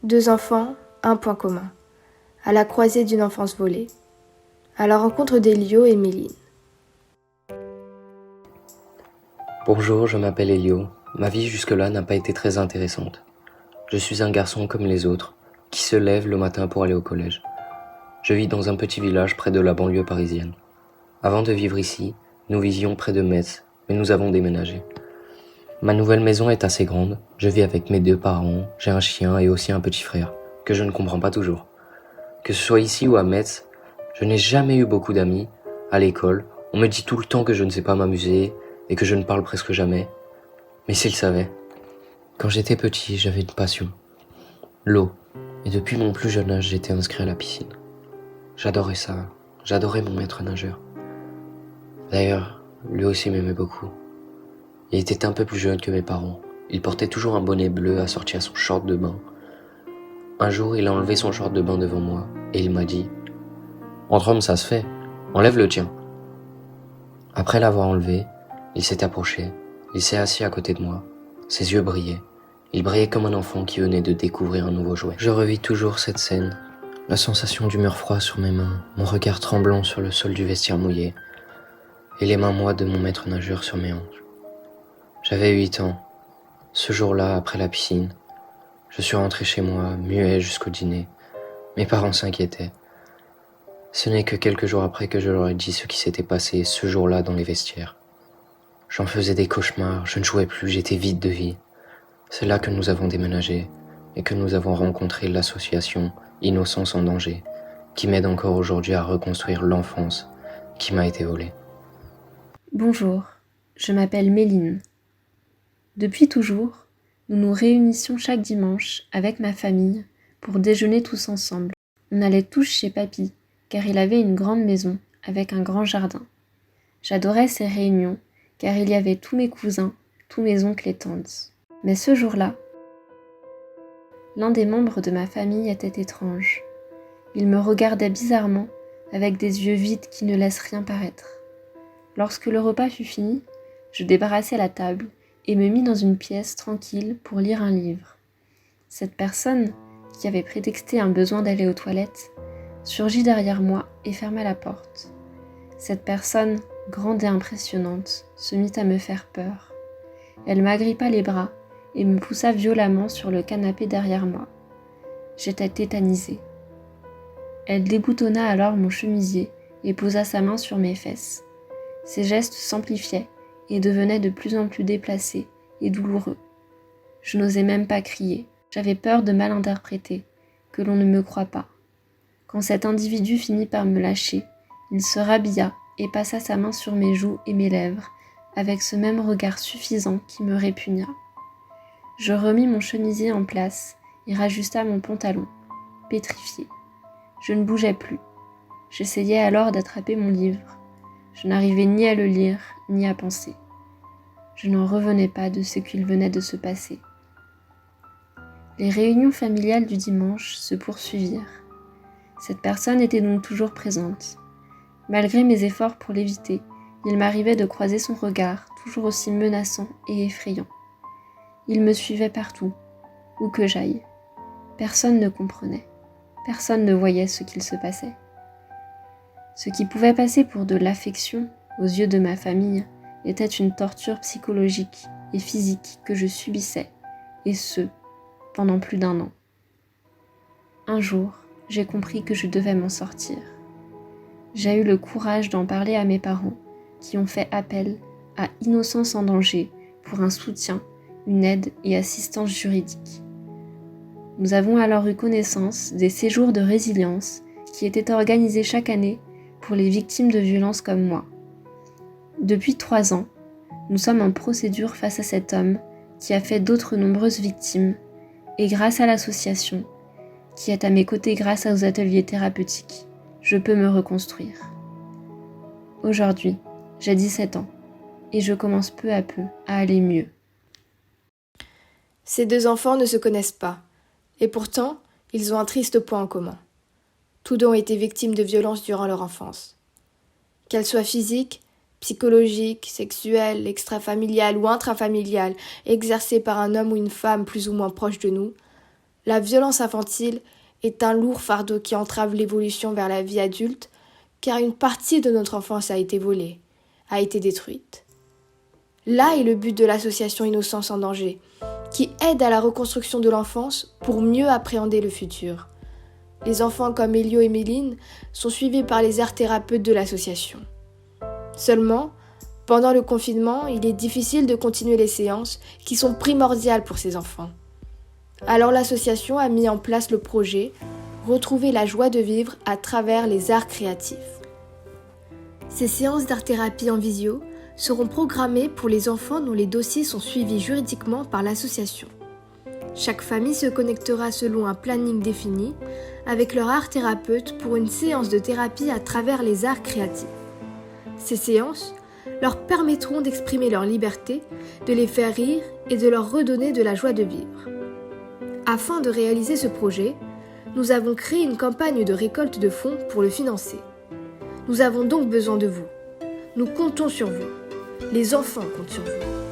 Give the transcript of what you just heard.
Deux enfants, un point commun. À la croisée d'une enfance volée. À la rencontre d'Elio et Méline. Bonjour, je m'appelle Elio. Ma vie jusque-là n'a pas été très intéressante. Je suis un garçon comme les autres, qui se lève le matin pour aller au collège. Je vis dans un petit village près de la banlieue parisienne. Avant de vivre ici, nous vivions près de Metz, mais nous avons déménagé. Ma nouvelle maison est assez grande, je vis avec mes deux parents, j'ai un chien et aussi un petit frère, que je ne comprends pas toujours. Que ce soit ici ou à Metz, je n'ai jamais eu beaucoup d'amis. À l'école, on me dit tout le temps que je ne sais pas m'amuser et que je ne parle presque jamais. Mais s'ils savaient. Quand j'étais petit, j'avais une passion. L'eau. Et depuis mon plus jeune âge, j'étais inscrit à la piscine. J'adorais ça. J'adorais mon maître nageur. D'ailleurs, lui aussi m'aimait beaucoup. Il était un peu plus jeune que mes parents. Il portait toujours un bonnet bleu assorti à son short de bain. Un jour, il a enlevé son short de bain devant moi et il m'a dit « Entre hommes, ça se fait. Enlève le tien. » Après l'avoir enlevé, il s'est approché. Il s'est assis à côté de moi. Ses yeux brillaient. Il brillait comme un enfant qui venait de découvrir un nouveau jouet. Je revis toujours cette scène. La sensation du mur froid sur mes mains, mon regard tremblant sur le sol du vestiaire mouillé, et les mains moites de mon maître nageur sur mes hanches. J'avais 8 ans. Ce jour-là, après la piscine, je suis rentré chez moi, muet jusqu'au dîner. Mes parents s'inquiétaient. Ce n'est que quelques jours après que je leur ai dit ce qui s'était passé ce jour-là dans les vestiaires. J'en faisais des cauchemars, je ne jouais plus, j'étais vide de vie. C'est là que nous avons déménagé et que nous avons rencontré l'association Innocence en danger, qui m'aide encore aujourd'hui à reconstruire l'enfance qui m'a été volée. Bonjour, je m'appelle Méline. Depuis toujours, nous nous réunissions chaque dimanche avec ma famille pour déjeuner tous ensemble. On allait tous chez papy, car il avait une grande maison avec un grand jardin. J'adorais ces réunions, car il y avait tous mes cousins, tous mes oncles et tantes. Mais ce jour-là, l'un des membres de ma famille était étrange. Il me regardait bizarrement, avec des yeux vides qui ne laissent rien paraître. Lorsque le repas fut fini, je débarrassai la table et me mis dans une pièce tranquille pour lire un livre. Cette personne, qui avait prétexté un besoin d'aller aux toilettes, surgit derrière moi et ferma la porte. Cette personne, grande et impressionnante, se mit à me faire peur. Elle m'agrippa les bras et me poussa violemment sur le canapé derrière moi. J'étais tétanisée. Elle déboutonna alors mon chemisier et posa sa main sur mes fesses. Ses gestes s'amplifiaient et devenaient de plus en plus déplacés et douloureux. Je n'osais même pas crier. J'avais peur de mal interpréter, que l'on ne me croie pas. Quand cet individu finit par me lâcher, il se rhabilla et passa sa main sur mes joues et mes lèvres, avec ce même regard suffisant qui me répugna. Je remis mon chemisier en place et rajusta mon pantalon, pétrifié. Je ne bougeais plus. J'essayais alors d'attraper mon livre. Je n'arrivais ni à le lire, ni à penser. Je n'en revenais pas de ce qu'il venait de se passer. Les réunions familiales du dimanche se poursuivirent. Cette personne était donc toujours présente. Malgré mes efforts pour l'éviter, il m'arrivait de croiser son regard, toujours aussi menaçant et effrayant. Il me suivait partout, où que j'aille. Personne ne comprenait. Personne ne voyait ce qu'il se passait. Ce qui pouvait passer pour de l'affection, aux yeux de ma famille, était une torture psychologique et physique que je subissais, et ce, pendant plus d'1 an. Un jour, j'ai compris que je devais m'en sortir. J'ai eu le courage d'en parler à mes parents, qui ont fait appel à Innocence en danger pour un soutien, une aide et assistance juridique. Nous avons alors eu connaissance des séjours de résilience qui étaient organisés chaque année pour les victimes de violences comme moi. Depuis 3 ans, nous sommes en procédure face à cet homme qui a fait d'autres nombreuses victimes, et grâce à l'association, qui est à mes côtés grâce aux ateliers thérapeutiques, je peux me reconstruire. Aujourd'hui, j'ai 17 ans, et je commence peu à peu à aller mieux. Ces deux enfants ne se connaissent pas, et pourtant, ils ont un triste point en commun. Tous deux ont été victimes de violences durant leur enfance. Qu'elles soient physiques, psychologiques, sexuelles, extrafamiliales ou intrafamiliales exercées par un homme ou une femme plus ou moins proche de nous, la violence infantile est un lourd fardeau qui entrave l'évolution vers la vie adulte, car une partie de notre enfance a été volée, a été détruite. Là est le but de l'association Innocence en danger, qui aide à la reconstruction de l'enfance pour mieux appréhender le futur. Les enfants comme Elio et Méline sont suivis par les aires thérapeutes de l'association. Seulement, pendant le confinement, il est difficile de continuer les séances qui sont primordiales pour ces enfants. Alors l'association a mis en place le projet « Retrouver la joie de vivre à travers les arts créatifs ». Ces séances d'art-thérapie en visio seront programmées pour les enfants dont les dossiers sont suivis juridiquement par l'association. Chaque famille se connectera selon un planning défini avec leur art thérapeute pour une séance de thérapie à travers les arts créatifs. Ces séances leur permettront d'exprimer leur liberté, de les faire rire et de leur redonner de la joie de vivre. Afin de réaliser ce projet, nous avons créé une campagne de récolte de fonds pour le financer. Nous avons donc besoin de vous. Nous comptons sur vous. Les enfants comptent sur vous.